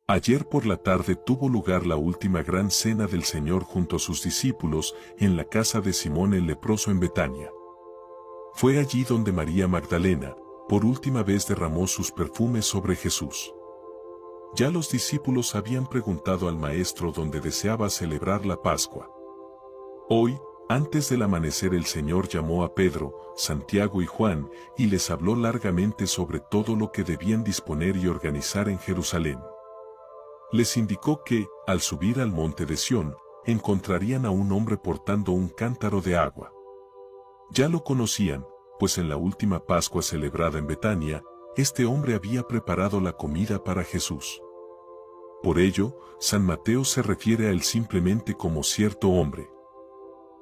Ayer por la tarde tuvo lugar la última gran cena del Señor junto a sus discípulos en la casa de Simón el leproso en Betania. Fue allí donde María Magdalena, por última vez derramó sus perfumes sobre Jesús. Ya los discípulos habían preguntado al Maestro dónde deseaba celebrar la Pascua. Hoy, antes del amanecer, el Señor llamó a Pedro, Santiago y Juan, y les habló largamente sobre todo lo que debían disponer y organizar en Jerusalén. Les indicó que, al subir al monte de Sión, encontrarían a un hombre portando un cántaro de agua. Ya lo conocían, pues en la última Pascua celebrada en Betania, este hombre había preparado la comida para Jesús. Por ello, San Mateo se refiere a él simplemente como cierto hombre.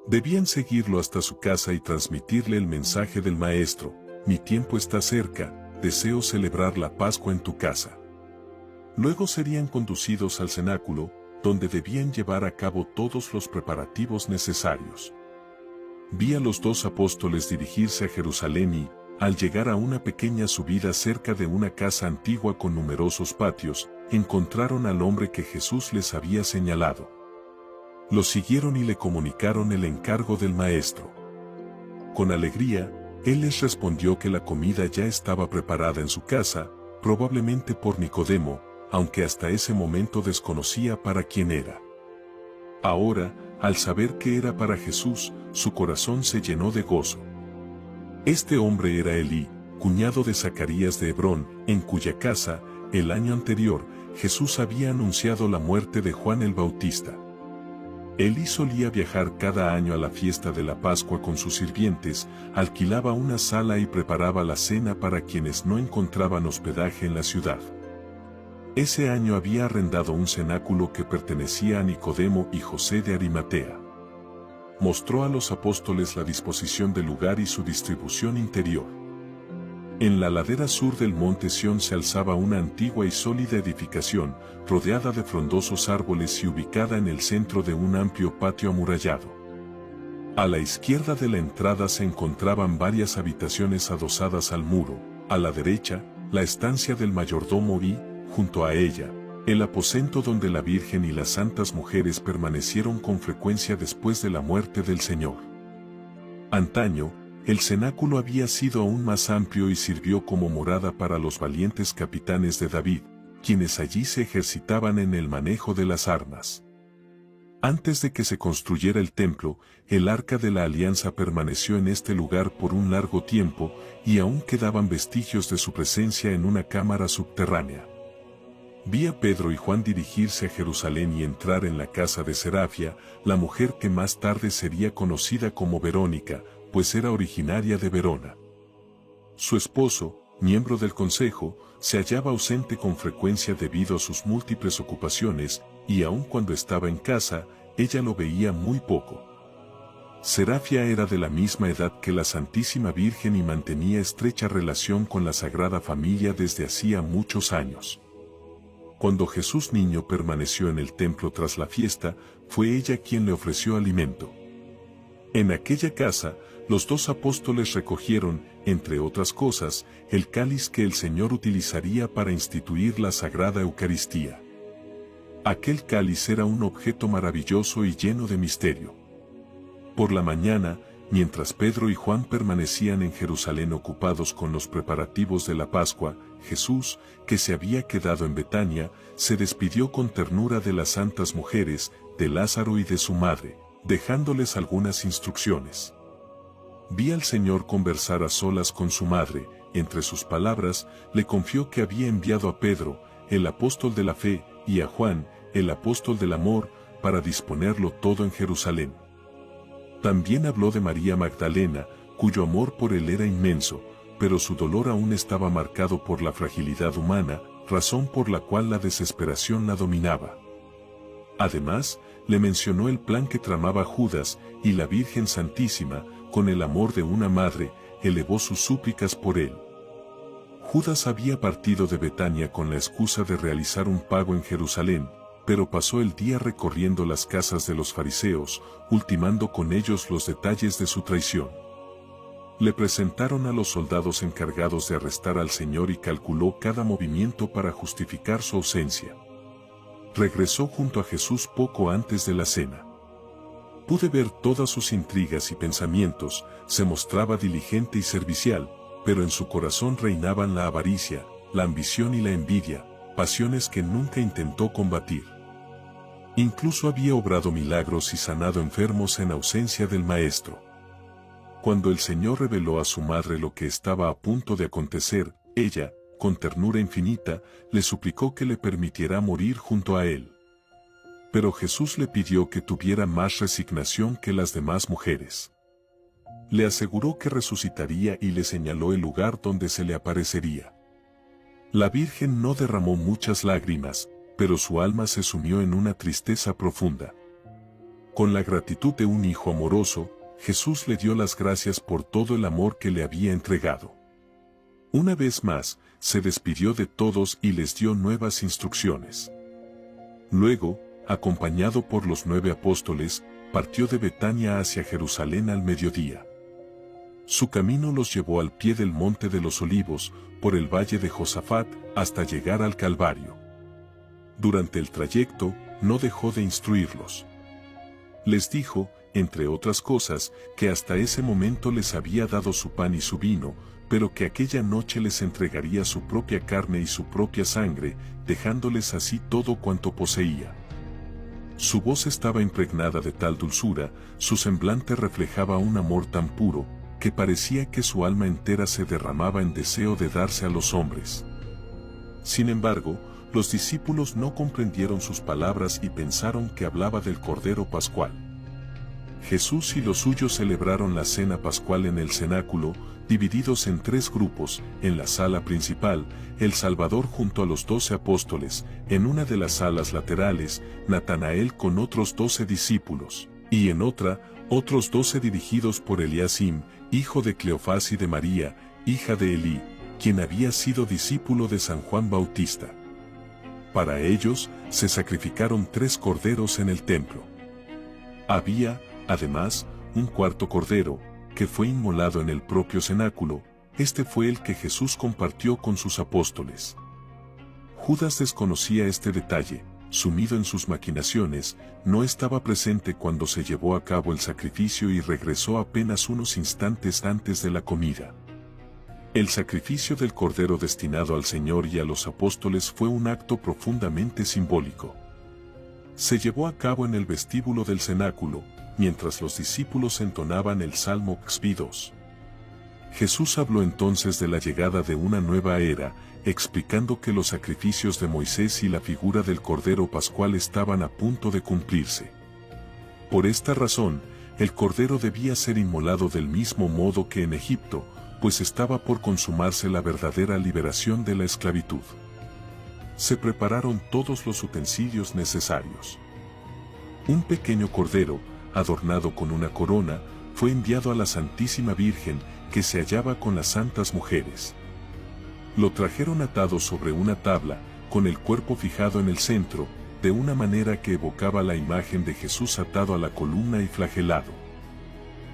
Debían seguirlo hasta su casa y transmitirle el mensaje del Maestro: mi tiempo está cerca, deseo celebrar la Pascua en tu casa. Luego serían conducidos al cenáculo, donde debían llevar a cabo todos los preparativos necesarios. Vi a los 2 apóstoles dirigirse a Jerusalén y, al llegar a una pequeña subida cerca de una casa antigua con numerosos patios, encontraron al hombre que Jesús les había señalado. Lo siguieron y le comunicaron el encargo del Maestro. Con alegría, él les respondió que la comida ya estaba preparada en su casa, probablemente por Nicodemo, aunque hasta ese momento desconocía para quién era. Ahora, al saber que era para Jesús, su corazón se llenó de gozo. Este hombre era Elí, cuñado de Zacarías de Hebrón, en cuya casa, el año anterior, Jesús había anunciado la muerte de Juan el Bautista. Elí solía viajar cada año a la fiesta de la Pascua con sus sirvientes, alquilaba una sala y preparaba la cena para quienes no encontraban hospedaje en la ciudad. Ese año había arrendado un cenáculo que pertenecía a Nicodemo y José de Arimatea. Mostró a los apóstoles la disposición del lugar y su distribución interior. En la ladera sur del monte Sión se alzaba una antigua y sólida edificación, rodeada de frondosos árboles y ubicada en el centro de un amplio patio amurallado. A la izquierda de la entrada se encontraban varias habitaciones adosadas al muro, a la derecha, la estancia del mayordomo y, junto a ella, el aposento donde la Virgen y las santas mujeres permanecieron con frecuencia después de la muerte del Señor. Antaño, el cenáculo había sido aún más amplio y sirvió como morada para los valientes capitanes de David, quienes allí se ejercitaban en el manejo de las armas. Antes de que se construyera el templo, el Arca de la Alianza permaneció en este lugar por un largo tiempo, y aún quedaban vestigios de su presencia en una cámara subterránea. Vi a Pedro y Juan dirigirse a Jerusalén y entrar en la casa de Serafia, la mujer que más tarde sería conocida como Verónica, pues era originaria de Verona. Su esposo, miembro del consejo, se hallaba ausente con frecuencia debido a sus múltiples ocupaciones, y aun cuando estaba en casa, ella lo veía muy poco. Serafia era de la misma edad que la Santísima Virgen y mantenía estrecha relación con la Sagrada Familia desde hacía muchos años. Cuando Jesús niño permaneció en el templo tras la fiesta, fue ella quien le ofreció alimento. En aquella casa, los 2 apóstoles recogieron, entre otras cosas, el cáliz que el Señor utilizaría para instituir la Sagrada Eucaristía. Aquel cáliz era un objeto maravilloso y lleno de misterio. Por la mañana, mientras Pedro y Juan permanecían en Jerusalén ocupados con los preparativos de la Pascua, Jesús, que se había quedado en Betania, se despidió con ternura de las santas mujeres, de Lázaro y de su madre, dejándoles algunas instrucciones. Vi al Señor conversar a solas con su madre, entre sus palabras, le confió que había enviado a Pedro, el apóstol de la fe, y a Juan, el apóstol del amor, para disponerlo todo en Jerusalén. También habló de María Magdalena, cuyo amor por él era inmenso, pero su dolor aún estaba marcado por la fragilidad humana, razón por la cual la desesperación la dominaba. Además, le mencionó el plan que tramaba Judas, y la Virgen Santísima, con el amor de una madre, elevó sus súplicas por él. Judas había partido de Betania con la excusa de realizar un pago en Jerusalén, pero pasó el día recorriendo las casas de los fariseos, ultimando con ellos los detalles de su traición. Le presentaron a los soldados encargados de arrestar al Señor y calculó cada movimiento para justificar su ausencia. regresó junto a Jesús poco antes de la cena. Pude ver todas sus intrigas y pensamientos, se mostraba diligente y servicial, pero en su corazón reinaban la avaricia, la ambición y la envidia, pasiones que nunca intentó combatir. Incluso había obrado milagros y sanado enfermos en ausencia del Maestro. Cuando el Señor reveló a su madre lo que estaba a punto de acontecer, ella, con ternura infinita, le suplicó que le permitiera morir junto a él. Pero Jesús le pidió que tuviera más resignación que las demás mujeres. Le aseguró que resucitaría y le señaló el lugar donde se le aparecería. La Virgen no derramó muchas lágrimas, pero su alma se sumió en una tristeza profunda. Con la gratitud de un hijo amoroso, Jesús le dio las gracias por todo el amor que le había entregado. Una vez más, se despidió de todos y les dio nuevas instrucciones. Luego, acompañado por los 9 apóstoles, partió de Betania hacia Jerusalén al mediodía. Su camino los llevó al pie del Monte de los Olivos, por el valle de Josafat, hasta llegar al Calvario. Durante el trayecto, no dejó de instruirlos. Les dijo, entre otras cosas, que hasta ese momento les había dado su pan y su vino, pero que aquella noche les entregaría su propia carne y su propia sangre, dejándoles así todo cuanto poseía. Su voz estaba impregnada de tal dulzura, su semblante reflejaba un amor tan puro, que parecía que su alma entera se derramaba en deseo de darse a los hombres. Sin embargo, los discípulos no comprendieron sus palabras y pensaron que hablaba del Cordero Pascual. Jesús y los suyos celebraron la cena pascual en el cenáculo, divididos en 3 grupos, en la sala principal, el Salvador junto a los 12 apóstoles, en una de las salas laterales, Natanael con otros 12 discípulos, y en otra, otros 12 dirigidos por Eliasim, hijo de Cleofás y de María, hija de Elí, quien había sido discípulo de San Juan Bautista. Para ellos, se sacrificaron 3 corderos en el templo. Había, además, un cuarto cordero, que fue inmolado en el propio cenáculo. Este fue el que Jesús compartió con sus apóstoles. Judas desconocía este detalle, sumido en sus maquinaciones, no estaba presente cuando se llevó a cabo el sacrificio y regresó apenas unos instantes antes de la comida. El sacrificio del cordero destinado al Señor y a los apóstoles fue un acto profundamente simbólico. Se llevó a cabo en el vestíbulo del cenáculo, mientras los discípulos entonaban el Salmo XV2. Jesús habló entonces de la llegada de una nueva era, explicando que los sacrificios de Moisés y la figura del Cordero Pascual estaban a punto de cumplirse. Por esta razón, el Cordero debía ser inmolado del mismo modo que en Egipto, pues estaba por consumarse la verdadera liberación de la esclavitud. Se prepararon todos los utensilios necesarios. Un pequeño cordero, adornado con una corona, fue enviado a la Santísima Virgen, que se hallaba con las santas mujeres. Lo trajeron atado sobre una tabla, con el cuerpo fijado en el centro, de una manera que evocaba la imagen de Jesús atado a la columna y flagelado.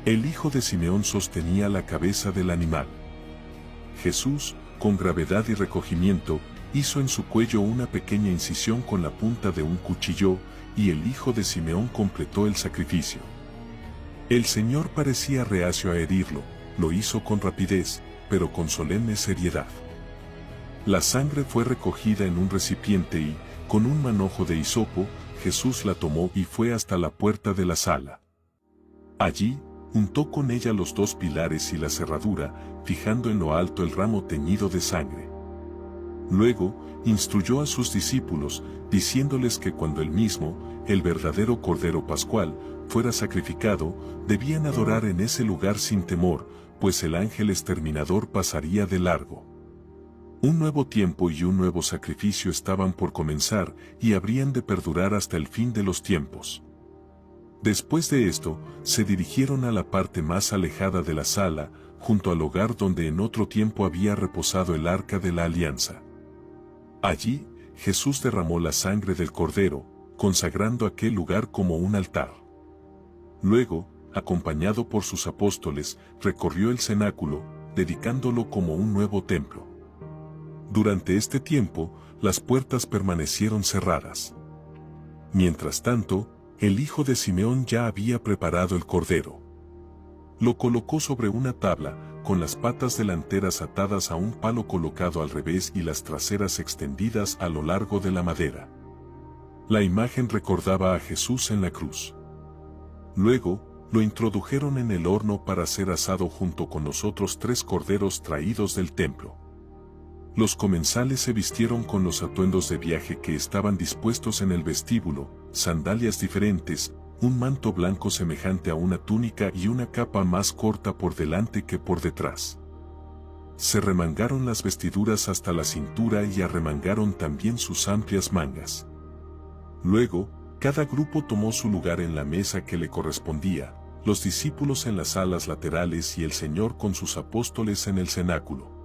El hijo de Simeón sostenía la cabeza del animal. Jesús, con gravedad y recogimiento, hizo en su cuello una pequeña incisión con la punta de un cuchillo, y el hijo de Simeón completó el sacrificio. El Señor parecía reacio a herirlo, lo hizo con rapidez, pero con solemne seriedad. La sangre fue recogida en un recipiente y, con un manojo de hisopo, Jesús la tomó y fue hasta la puerta de la sala. Allí, untó con ella los 2 pilares y la cerradura, fijando en lo alto el ramo teñido de sangre. Luego, instruyó a sus discípulos, diciéndoles que cuando él mismo, el verdadero Cordero Pascual, fuera sacrificado, debían adorar en ese lugar sin temor, pues el ángel exterminador pasaría de largo. Un nuevo tiempo y un nuevo sacrificio estaban por comenzar y habrían de perdurar hasta el fin de los tiempos. Después de esto, se dirigieron a la parte más alejada de la sala, junto al hogar donde en otro tiempo había reposado el Arca de la Alianza. Allí, Jesús derramó la sangre del Cordero, consagrando aquel lugar como un altar. Luego, acompañado por sus apóstoles, recorrió el cenáculo, dedicándolo como un nuevo templo. Durante este tiempo, las puertas permanecieron cerradas. Mientras tanto, el hijo de Simeón ya había preparado el cordero. Lo colocó sobre una tabla, con las patas delanteras atadas a un palo colocado al revés y las traseras extendidas a lo largo de la madera. La imagen recordaba a Jesús en la cruz. Luego, lo introdujeron en el horno para ser asado junto con los otros 3 corderos traídos del templo. Los comensales se vistieron con los atuendos de viaje que estaban dispuestos en el vestíbulo, sandalias diferentes, un manto blanco semejante a una túnica y una capa más corta por delante que por detrás. Se remangaron las vestiduras hasta la cintura y arremangaron también sus amplias mangas. Luego, cada grupo tomó su lugar en la mesa que le correspondía, los discípulos en las salas laterales y el Señor con sus apóstoles en el cenáculo.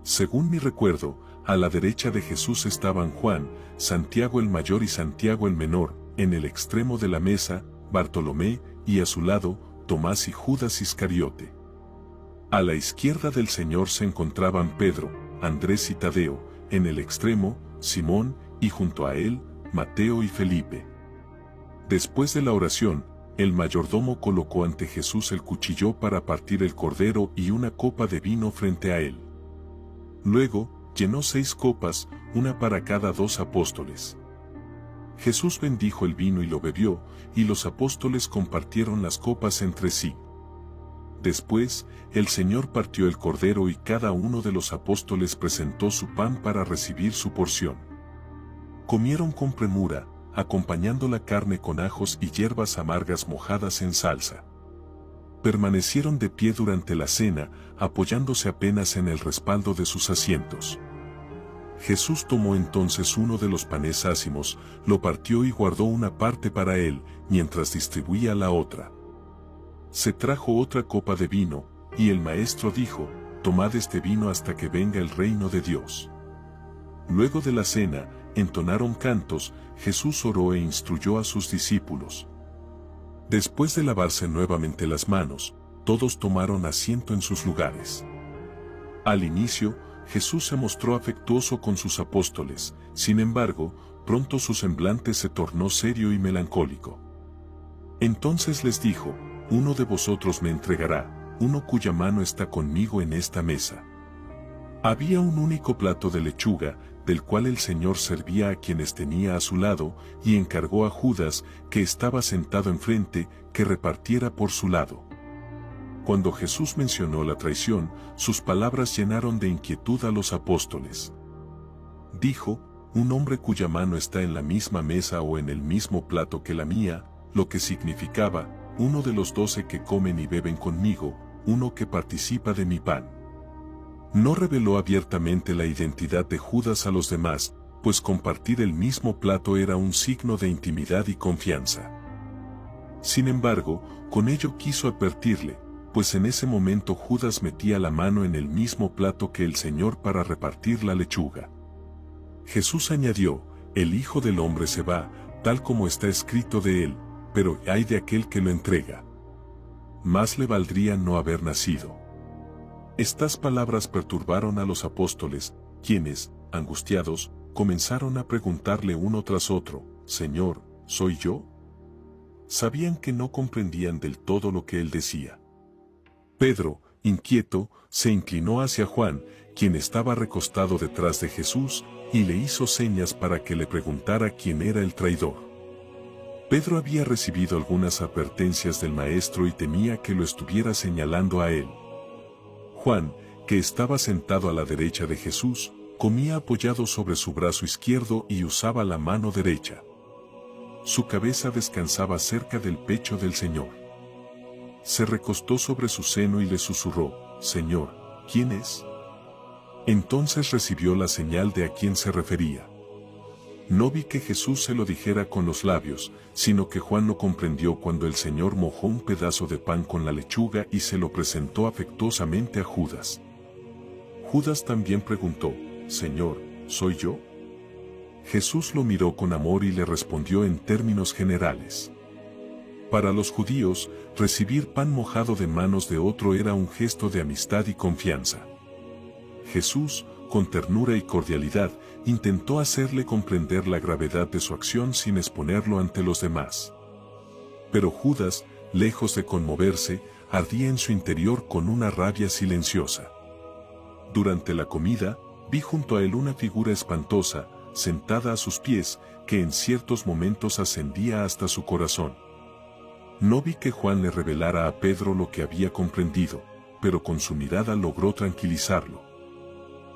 Según mi recuerdo, a la derecha de Jesús estaban Juan, Santiago el mayor y Santiago el menor, en el extremo de la mesa, Bartolomé, y a su lado, Tomás y Judas Iscariote. A la izquierda del Señor se encontraban Pedro, Andrés y Tadeo, en el extremo, Simón, y junto a él, Mateo y Felipe. Después de la oración, el mayordomo colocó ante Jesús el cuchillo para partir el cordero y una copa de vino frente a él. Luego, llenó 6 copas, una para cada 2 apóstoles. Jesús bendijo el vino y lo bebió, y los apóstoles compartieron las copas entre sí. Después, el Señor partió el cordero y cada uno de los apóstoles presentó su pan para recibir su porción. Comieron con premura, acompañando la carne con ajos y hierbas amargas mojadas en salsa. Permanecieron de pie durante la cena, apoyándose apenas en el respaldo de sus asientos. Jesús tomó entonces uno de los panes ácimos, lo partió y guardó una parte para él, mientras distribuía la otra. Se trajo otra copa de vino, y el maestro dijo: «Tomad este vino hasta que venga el reino de Dios». Luego de la cena, entonaron cantos, Jesús oró e instruyó a sus discípulos. Después de lavarse nuevamente las manos, todos tomaron asiento en sus lugares. Al inicio, Jesús se mostró afectuoso con sus apóstoles, sin embargo, pronto su semblante se tornó serio y melancólico. Entonces les dijo: «Uno de vosotros me entregará, uno cuya mano está conmigo en esta mesa». Había un único plato de lechuga, del cual el Señor servía a quienes tenía a su lado, y encargó a Judas, que estaba sentado enfrente, que repartiera por su lado. Cuando Jesús mencionó la traición, sus palabras llenaron de inquietud a los apóstoles. Dijo: «Un hombre cuya mano está en la misma mesa o en el mismo plato que la mía», lo que significaba: uno de los 12 que comen y beben conmigo, uno que participa de mi pan. No reveló abiertamente la identidad de Judas a los demás, pues compartir el mismo plato era un signo de intimidad y confianza. Sin embargo, con ello quiso advertirle, pues en ese momento Judas metía la mano en el mismo plato que el Señor para repartir la lechuga. Jesús añadió: «El Hijo del Hombre se va, tal como está escrito de él, pero ay de aquel que lo entrega. Más le valdría no haber nacido». Estas palabras perturbaron a los apóstoles, quienes, angustiados, comenzaron a preguntarle uno tras otro: «Señor, ¿soy yo?». Sabían que no comprendían del todo lo que él decía. Pedro, inquieto, se inclinó hacia Juan, quien estaba recostado detrás de Jesús, y le hizo señas para que le preguntara quién era el traidor. Pedro había recibido algunas advertencias del maestro y temía que lo estuviera señalando a él. Juan, que estaba sentado a la derecha de Jesús, comía apoyado sobre su brazo izquierdo y usaba la mano derecha. Su cabeza descansaba cerca del pecho del Señor. Se recostó sobre su seno y le susurró: «Señor, ¿quién es?». Entonces recibió la señal de a quién se refería. No vi que Jesús se lo dijera con los labios, sino que Juan lo comprendió cuando el Señor mojó un pedazo de pan con la lechuga y se lo presentó afectuosamente a Judas. Judas también preguntó: «Señor, ¿soy yo?». Jesús lo miró con amor y le respondió en términos generales. Para los judíos, recibir pan mojado de manos de otro era un gesto de amistad y confianza. Jesús, con ternura y cordialidad, intentó hacerle comprender la gravedad de su acción sin exponerlo ante los demás. Pero Judas, lejos de conmoverse, ardía en su interior con una rabia silenciosa. Durante la comida, vi junto a él una figura espantosa, sentada a sus pies, que en ciertos momentos ascendía hasta su corazón. No vi que Juan le revelara a Pedro lo que había comprendido, pero con su mirada logró tranquilizarlo.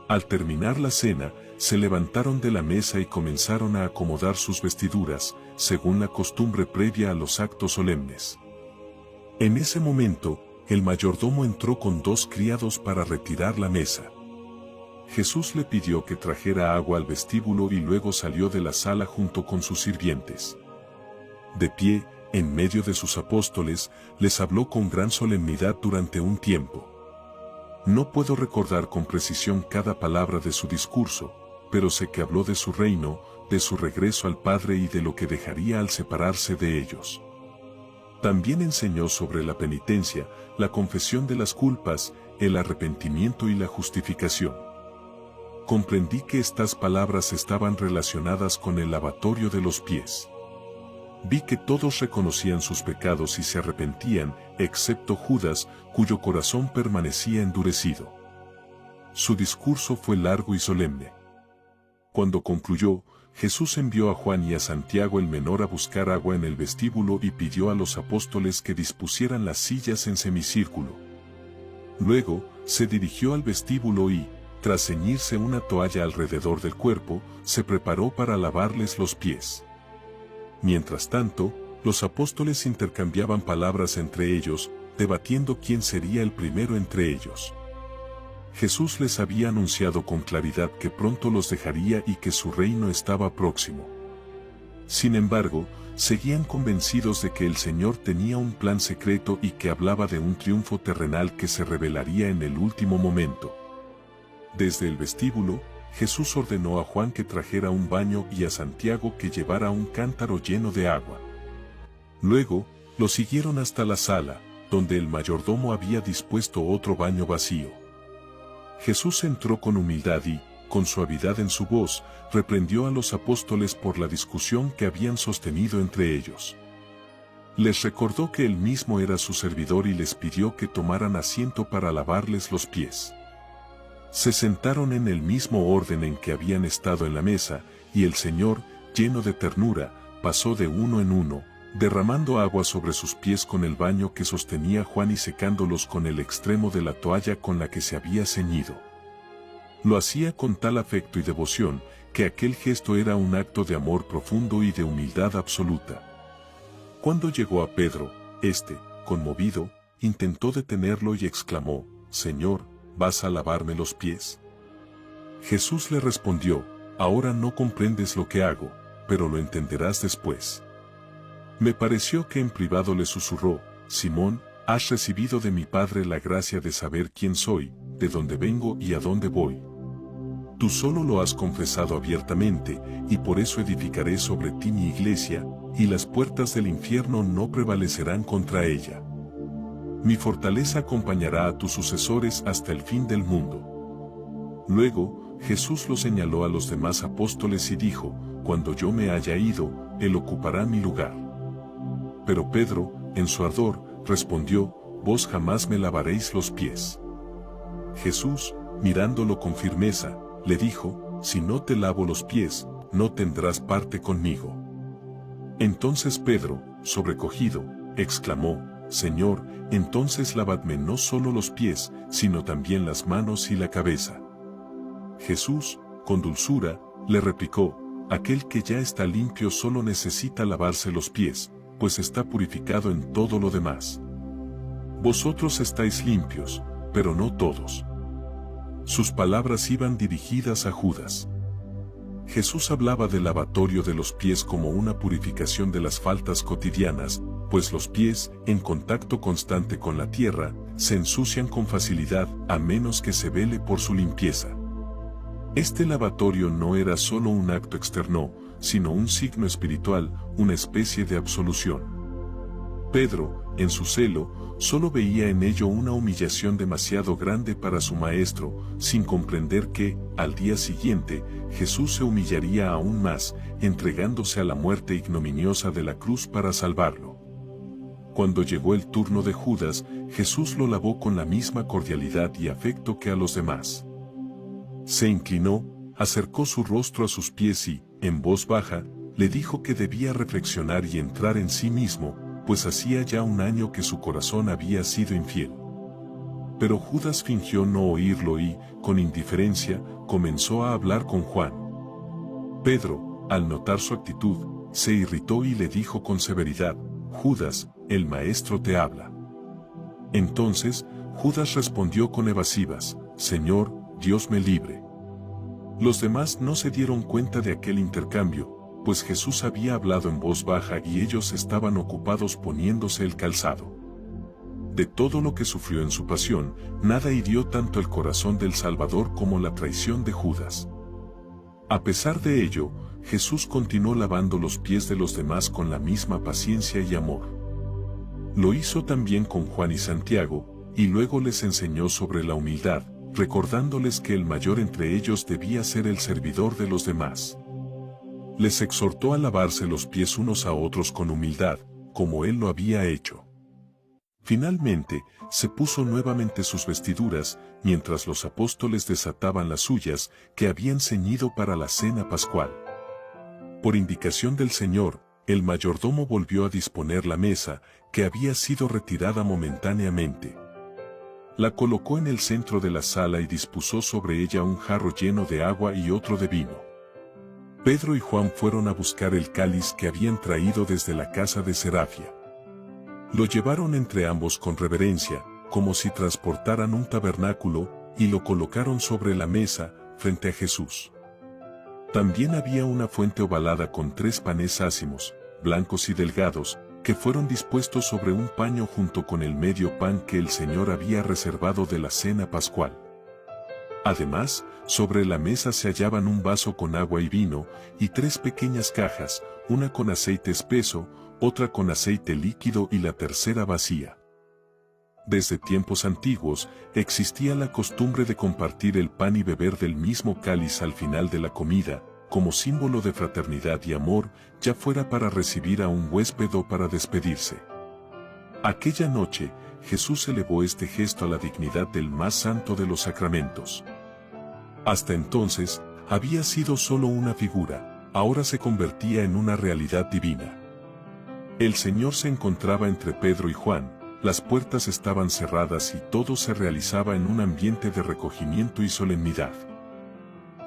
Al terminar la cena, se levantaron de la mesa y comenzaron a acomodar sus vestiduras, según la costumbre previa a los actos solemnes. En ese momento, el mayordomo entró con 2 criados para retirar la mesa. Jesús le pidió que trajera agua al vestíbulo y luego salió de la sala junto con sus sirvientes. De pie, en medio de sus apóstoles, les habló con gran solemnidad durante un tiempo. No puedo recordar con precisión cada palabra de su discurso, pero sé que habló de su reino, de su regreso al Padre y de lo que dejaría al separarse de ellos. También enseñó sobre la penitencia, la confesión de las culpas, el arrepentimiento y la justificación. Comprendí que estas palabras estaban relacionadas con el lavatorio de los pies. Vi que todos reconocían sus pecados y se arrepentían, excepto Judas, cuyo corazón permanecía endurecido. Su discurso fue largo y solemne. Cuando concluyó, Jesús envió a Juan y a Santiago el menor a buscar agua en el vestíbulo y pidió a los apóstoles que dispusieran las sillas en semicírculo. Luego, se dirigió al vestíbulo y, tras ceñirse una toalla alrededor del cuerpo, se preparó para lavarles los pies. Mientras tanto, los apóstoles intercambiaban palabras entre ellos, debatiendo quién sería el primero entre ellos. Jesús les había anunciado con claridad que pronto los dejaría y que su reino estaba próximo. Sin embargo, seguían convencidos de que el Señor tenía un plan secreto y que hablaba de un triunfo terrenal que se revelaría en el último momento. Desde el vestíbulo, Jesús ordenó a Juan que trajera un baño y a Santiago que llevara un cántaro lleno de agua. Luego, lo siguieron hasta la sala, donde el mayordomo había dispuesto otro baño vacío. Jesús entró con humildad y, con suavidad en su voz, reprendió a los apóstoles por la discusión que habían sostenido entre ellos. Les recordó que él mismo era su servidor y les pidió que tomaran asiento para lavarles los pies. Se sentaron en el mismo orden en que habían estado en la mesa, y el Señor, lleno de ternura, pasó de uno en uno, derramando agua sobre sus pies con el baño que sostenía Juan y secándolos con el extremo de la toalla con la que se había ceñido. Lo hacía con tal afecto y devoción, que aquel gesto era un acto de amor profundo y de humildad absoluta. Cuando llegó a Pedro, éste, conmovido, intentó detenerlo y exclamó: «Señor, ¿vas a lavarme los pies?». Jesús le respondió: «Ahora no comprendes lo que hago, pero lo entenderás después». Me pareció que en privado le susurró: «Simón, has recibido de mi Padre la gracia de saber quién soy, de dónde vengo y a dónde voy. Tú solo lo has confesado abiertamente, y por eso edificaré sobre ti mi iglesia, y las puertas del infierno no prevalecerán contra ella. Mi fortaleza acompañará a tus sucesores hasta el fin del mundo». Luego, Jesús lo señaló a los demás apóstoles y dijo: «Cuando yo me haya ido, él ocupará mi lugar». Pero Pedro, en su ardor, respondió: «Vos jamás me lavaréis los pies». Jesús, mirándolo con firmeza, le dijo: «Si no te lavo los pies, no tendrás parte conmigo». Entonces Pedro, sobrecogido, exclamó: «Señor, entonces lavadme no solo los pies, sino también las manos y la cabeza». Jesús, con dulzura, le replicó: «Aquel que ya está limpio solo necesita lavarse los pies, pues está purificado en todo lo demás. Vosotros estáis limpios, pero no todos». Sus palabras iban dirigidas a Judas. Jesús hablaba del lavatorio de los pies como una purificación de las faltas cotidianas, pues los pies, en contacto constante con la tierra, se ensucian con facilidad a menos que se vele por su limpieza. Este lavatorio no era solo un acto externo, sino un signo espiritual, una especie de absolución. Pedro, en su celo, solo veía en ello una humillación demasiado grande para su maestro, sin comprender que, al día siguiente, Jesús se humillaría aún más, entregándose a la muerte ignominiosa de la cruz para salvarlo. Cuando llegó el turno de Judas, Jesús lo lavó con la misma cordialidad y afecto que a los demás. Se inclinó, acercó su rostro a sus pies y, en voz baja, le dijo que debía reflexionar y entrar en sí mismo, pues hacía ya un año que su corazón había sido infiel. Pero Judas fingió no oírlo y, con indiferencia, comenzó a hablar con Juan. Pedro, al notar su actitud, se irritó y le dijo con severidad: «Judas, el maestro te habla». Entonces, Judas respondió con evasivas: «Señor, Dios me libre». Los demás no se dieron cuenta de aquel intercambio, pues Jesús había hablado en voz baja y ellos estaban ocupados poniéndose el calzado. De todo lo que sufrió en su pasión, nada hirió tanto el corazón del Salvador como la traición de Judas. A pesar de ello, Jesús continuó lavando los pies de los demás con la misma paciencia y amor. Lo hizo también con Juan y Santiago, y luego les enseñó sobre la humildad, recordándoles que el mayor entre ellos debía ser el servidor de los demás. Les exhortó a lavarse los pies unos a otros con humildad, como él lo había hecho. Finalmente, se puso nuevamente sus vestiduras, mientras los apóstoles desataban las suyas, que habían ceñido para la cena pascual. Por indicación del Señor, el mayordomo volvió a disponer la mesa, que había sido retirada momentáneamente. La colocó en el centro de la sala y dispuso sobre ella un jarro lleno de agua y otro de vino. Pedro y Juan fueron a buscar el cáliz que habían traído desde la casa de Serafia. Lo llevaron entre ambos con reverencia, como si transportaran un tabernáculo, y lo colocaron sobre la mesa, frente a Jesús. También había una fuente ovalada con 3 panes ácimos, blancos y delgados, que fueron dispuestos sobre un paño junto con el medio pan que el Señor había reservado de la cena pascual. Además, sobre la mesa se hallaban un vaso con agua y vino, y 3 pequeñas cajas, una con aceite espeso, otra con aceite líquido y la tercera vacía. Desde tiempos antiguos, existía la costumbre de compartir el pan y beber del mismo cáliz al final de la comida, como símbolo de fraternidad y amor, ya fuera para recibir a un huésped o para despedirse. Aquella noche, Jesús elevó este gesto a la dignidad del más santo de los sacramentos. Hasta entonces, había sido solo una figura, ahora se convertía en una realidad divina. El Señor se encontraba entre Pedro y Juan, las puertas estaban cerradas y todo se realizaba en un ambiente de recogimiento y solemnidad.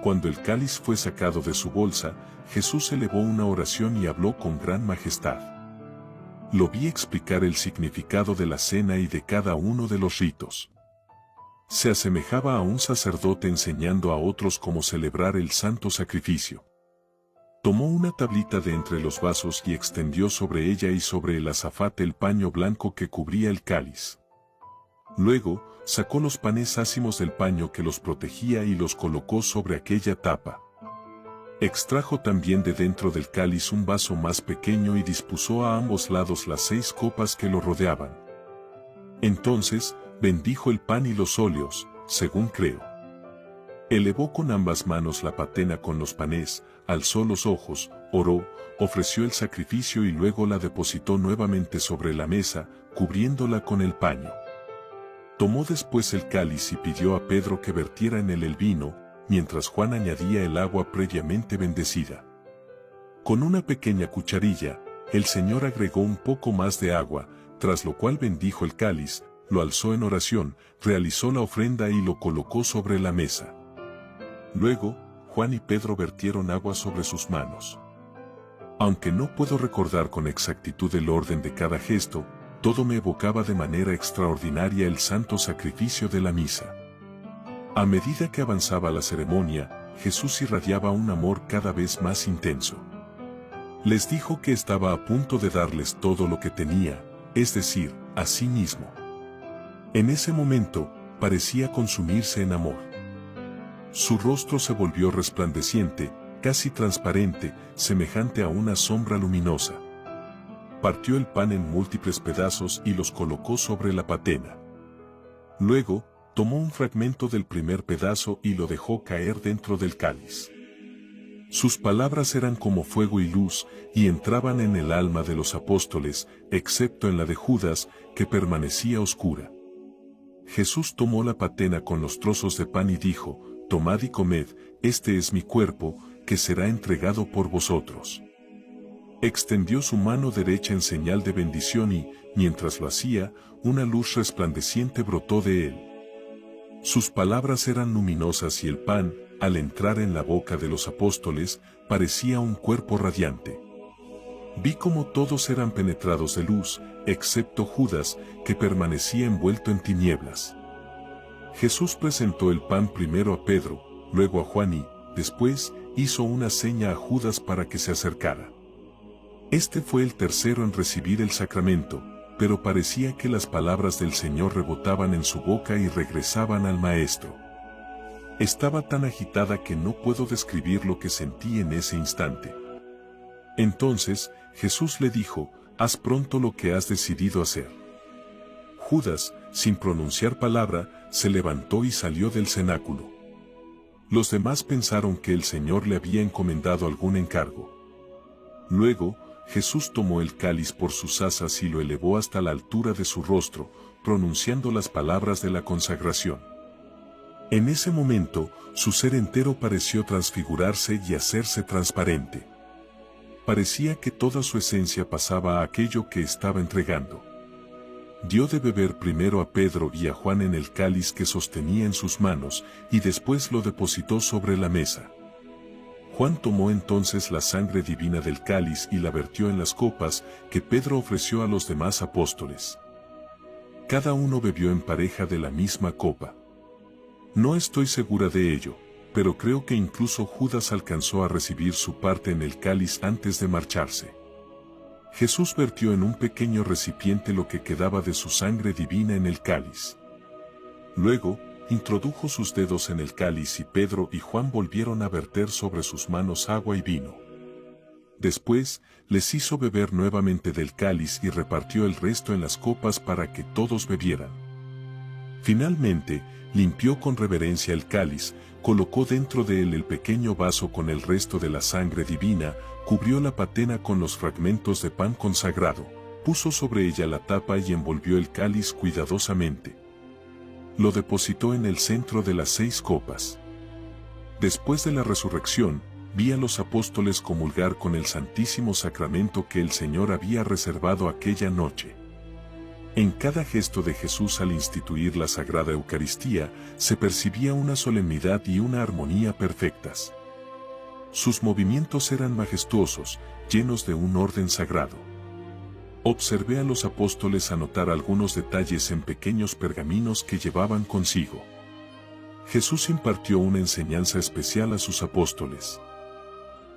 Cuando el cáliz fue sacado de su bolsa, Jesús elevó una oración y habló con gran majestad. Lo vi explicar el significado de la cena y de cada uno de los ritos. Se asemejaba a un sacerdote enseñando a otros cómo celebrar el santo sacrificio. Tomó una tablita de entre los vasos y extendió sobre ella y sobre el azafate el paño blanco que cubría el cáliz. Luego, sacó los panes ácimos del paño que los protegía y los colocó sobre aquella tapa. Extrajo también de dentro del cáliz un vaso más pequeño y dispuso a ambos lados las 6 copas que lo rodeaban. Entonces, bendijo el pan y los óleos, según creo. Elevó con ambas manos la patena con los panes, alzó los ojos, oró, ofreció el sacrificio y luego la depositó nuevamente sobre la mesa, cubriéndola con el paño. Tomó después el cáliz y pidió a Pedro que vertiera en él el vino, mientras Juan añadía el agua previamente bendecida. Con una pequeña cucharilla, el Señor agregó un poco más de agua, tras lo cual bendijo el cáliz, lo alzó en oración, realizó la ofrenda y lo colocó sobre la mesa. Luego, Juan y Pedro vertieron agua sobre sus manos. Aunque no puedo recordar con exactitud el orden de cada gesto, todo me evocaba de manera extraordinaria el santo sacrificio de la misa. A medida que avanzaba la ceremonia, Jesús irradiaba un amor cada vez más intenso. Les dijo que estaba a punto de darles todo lo que tenía, es decir, a sí mismo. En ese momento, parecía consumirse en amor. Su rostro se volvió resplandeciente, casi transparente, semejante a una sombra luminosa. partió el pan en múltiples pedazos y los colocó sobre la patena. Luego, tomó un fragmento del primer pedazo y lo dejó caer dentro del cáliz. Sus palabras eran como fuego y luz, y entraban en el alma de los apóstoles, excepto en la de Judas, que permanecía oscura. Jesús tomó la patena con los trozos de pan y dijo: «Tomad y comed, este es mi cuerpo, que será entregado por vosotros». Extendió su mano derecha en señal de bendición y, mientras lo hacía, una luz resplandeciente brotó de él. Sus palabras eran luminosas y el pan, al entrar en la boca de los apóstoles, parecía un cuerpo radiante. Vi como todos eran penetrados de luz, excepto Judas, que permanecía envuelto en tinieblas. Jesús presentó el pan primero a Pedro, luego a Juan y, después, hizo una seña a Judas para que se acercara. Este fue el tercero en recibir el sacramento, pero parecía que las palabras del Señor rebotaban en su boca y regresaban al Maestro. Estaba tan agitada que no puedo describir lo que sentí en ese instante. Entonces, Jesús le dijo: «Haz pronto lo que has decidido hacer». Judas, sin pronunciar palabra, se levantó y salió del cenáculo. Los demás pensaron que el Señor le había encomendado algún encargo. Luego, Jesús tomó el cáliz por sus asas y lo elevó hasta la altura de su rostro, pronunciando las palabras de la consagración. En ese momento, su ser entero pareció transfigurarse y hacerse transparente. Parecía que toda su esencia pasaba a aquello que estaba entregando. Dio de beber primero a Pedro y a Juan en el cáliz que sostenía en sus manos, y después lo depositó sobre la mesa. Juan tomó entonces la sangre divina del cáliz y la vertió en las copas que Pedro ofreció a los demás apóstoles. Cada uno bebió en pareja de la misma copa. No estoy segura de ello, pero creo que incluso Judas alcanzó a recibir su parte en el cáliz antes de marcharse. Jesús vertió en un pequeño recipiente lo que quedaba de su sangre divina en el cáliz. Luego, introdujo sus dedos en el cáliz y Pedro y Juan volvieron a verter sobre sus manos agua y vino. Después, les hizo beber nuevamente del cáliz y repartió el resto en las copas para que todos bebieran. Finalmente, limpió con reverencia el cáliz, colocó dentro de él el pequeño vaso con el resto de la sangre divina, cubrió la patena con los fragmentos de pan consagrado, puso sobre ella la tapa y envolvió el cáliz cuidadosamente. Lo depositó en el centro de las 6 copas. Después de la resurrección, vi a los apóstoles comulgar con el Santísimo Sacramento que el Señor había reservado aquella noche. En cada gesto de Jesús al instituir la Sagrada Eucaristía, se percibía una solemnidad y una armonía perfectas. Sus movimientos eran majestuosos, llenos de un orden sagrado. Observé a los apóstoles anotar algunos detalles en pequeños pergaminos que llevaban consigo. Jesús impartió una enseñanza especial a sus apóstoles.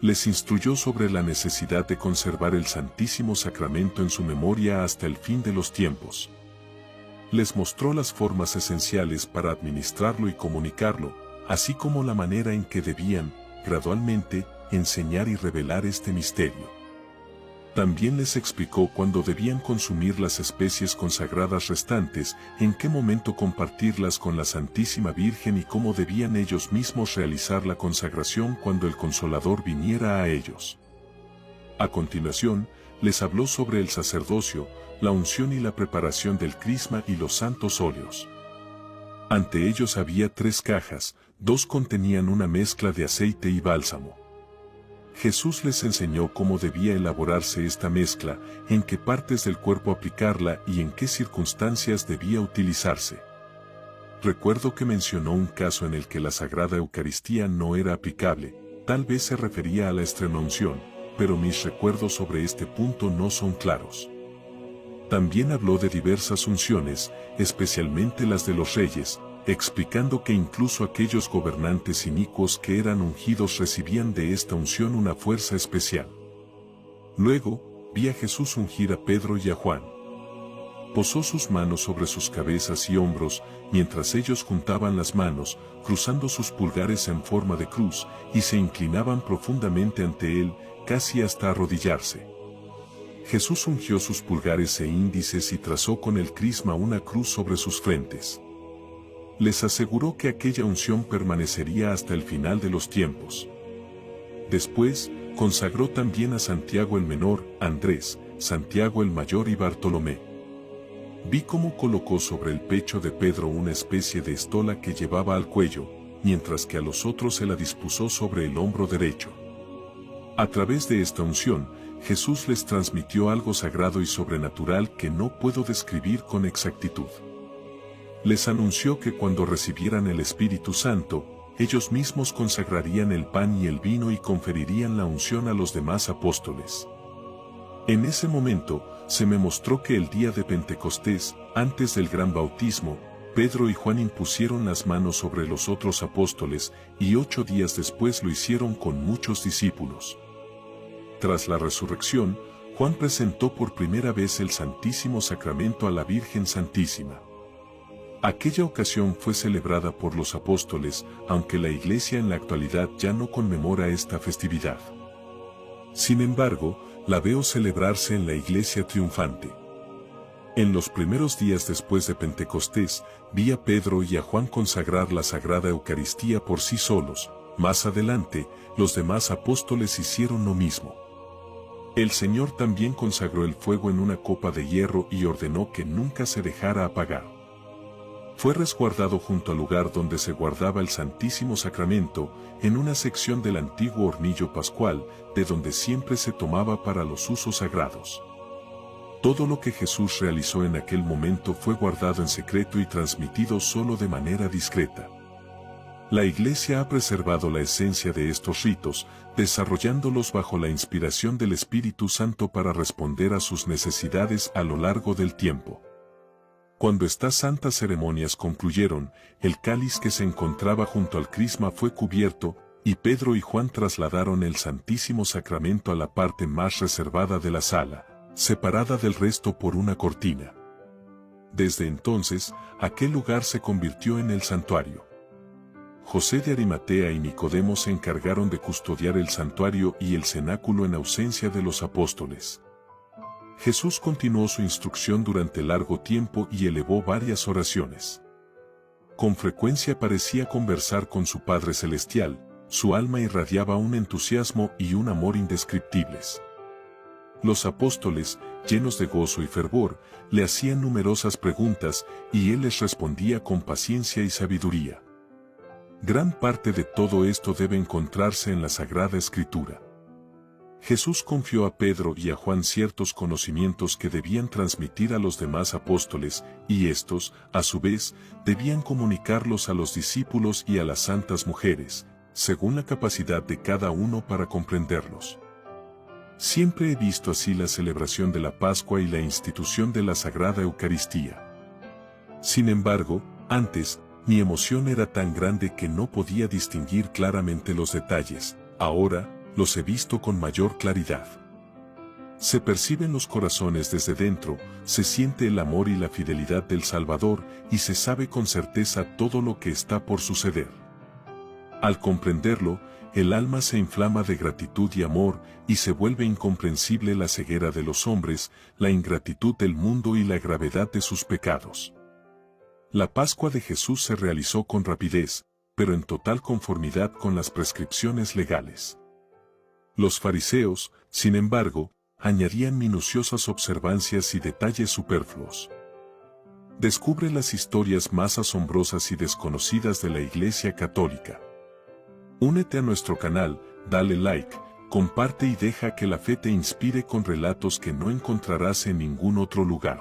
Les instruyó sobre la necesidad de conservar el Santísimo Sacramento en su memoria hasta el fin de los tiempos. Les mostró las formas esenciales para administrarlo y comunicarlo, así como la manera en que debían, gradualmente, enseñar y revelar este misterio. También les explicó cuándo debían consumir las especies consagradas restantes, en qué momento compartirlas con la Santísima Virgen y cómo debían ellos mismos realizar la consagración cuando el Consolador viniera a ellos. A continuación, les habló sobre el sacerdocio, la unción y la preparación del crisma y los santos óleos. Ante ellos había 3 cajas, 2 contenían una mezcla de aceite y bálsamo. Jesús les enseñó cómo debía elaborarse esta mezcla, en qué partes del cuerpo aplicarla y en qué circunstancias debía utilizarse. Recuerdo que mencionó un caso en el que la Sagrada Eucaristía no era aplicable, tal vez se refería a la estrenaunción, pero mis recuerdos sobre este punto no son claros. También habló de diversas unciones, especialmente las de los reyes, explicando que incluso aquellos gobernantes inicuos que eran ungidos recibían de esta unción una fuerza especial. Luego, vi a Jesús ungir a Pedro y a Juan. Posó sus manos sobre sus cabezas y hombros, mientras ellos juntaban las manos, cruzando sus pulgares en forma de cruz, y se inclinaban profundamente ante él, casi hasta arrodillarse. Jesús ungió sus pulgares e índices y trazó con el crisma una cruz sobre sus frentes. Les aseguró que aquella unción permanecería hasta el final de los tiempos. Después, consagró también a Santiago el menor, Andrés, Santiago el mayor y Bartolomé. Vi cómo colocó sobre el pecho de Pedro una especie de estola que llevaba al cuello, mientras que a los otros se la dispuso sobre el hombro derecho. A través de esta unción, Jesús les transmitió algo sagrado y sobrenatural que no puedo describir con exactitud. Les anunció que cuando recibieran el Espíritu Santo, ellos mismos consagrarían el pan y el vino y conferirían la unción a los demás apóstoles. En ese momento, se me mostró que el día de Pentecostés, antes del gran bautismo, Pedro y Juan impusieron las manos sobre los otros apóstoles, y 8 días después lo hicieron con muchos discípulos. Tras la resurrección, Juan presentó por primera vez el Santísimo Sacramento a la Virgen Santísima. Aquella ocasión fue celebrada por los apóstoles, aunque la Iglesia en la actualidad ya no conmemora esta festividad. Sin embargo, la veo celebrarse en la Iglesia triunfante. En los primeros días después de Pentecostés, vi a Pedro y a Juan consagrar la Sagrada Eucaristía por sí solos. Más adelante, los demás apóstoles hicieron lo mismo. El Señor también consagró el fuego en una copa de hierro y ordenó que nunca se dejara apagar. Fue resguardado junto al lugar donde se guardaba el Santísimo Sacramento, en una sección del antiguo hornillo pascual, de donde siempre se tomaba para los usos sagrados. Todo lo que Jesús realizó en aquel momento fue guardado en secreto y transmitido solo de manera discreta. La Iglesia ha preservado la esencia de estos ritos, desarrollándolos bajo la inspiración del Espíritu Santo para responder a sus necesidades a lo largo del tiempo. Cuando estas santas ceremonias concluyeron, el cáliz que se encontraba junto al crisma fue cubierto, y Pedro y Juan trasladaron el Santísimo Sacramento a la parte más reservada de la sala, separada del resto por una cortina. Desde entonces, aquel lugar se convirtió en el santuario. José de Arimatea y Nicodemo se encargaron de custodiar el santuario y el cenáculo en ausencia de los apóstoles. Jesús continuó su instrucción durante largo tiempo y elevó varias oraciones. Con frecuencia parecía conversar con su Padre Celestial, su alma irradiaba un entusiasmo y un amor indescriptibles. Los apóstoles, llenos de gozo y fervor, le hacían numerosas preguntas y él les respondía con paciencia y sabiduría. Gran parte de todo esto debe encontrarse en la Sagrada Escritura. Jesús confió a Pedro y a Juan ciertos conocimientos que debían transmitir a los demás apóstoles, y estos, a su vez, debían comunicarlos a los discípulos y a las santas mujeres, según la capacidad de cada uno para comprenderlos. Siempre he visto así la celebración de la Pascua y la institución de la Sagrada Eucaristía. Sin embargo, antes, mi emoción era tan grande que no podía distinguir claramente los detalles. Ahora, los he visto con mayor claridad. Se perciben los corazones desde dentro, se siente el amor y la fidelidad del Salvador, y se sabe con certeza todo lo que está por suceder. Al comprenderlo, el alma se inflama de gratitud y amor, y se vuelve incomprensible la ceguera de los hombres, la ingratitud del mundo y la gravedad de sus pecados. La Pascua de Jesús se realizó con rapidez, pero en total conformidad con las prescripciones legales. Los fariseos, sin embargo, añadían minuciosas observancias y detalles superfluos. Descubre las historias más asombrosas y desconocidas de la Iglesia Católica. Únete a nuestro canal, dale like, comparte y deja que la fe te inspire con relatos que no encontrarás en ningún otro lugar.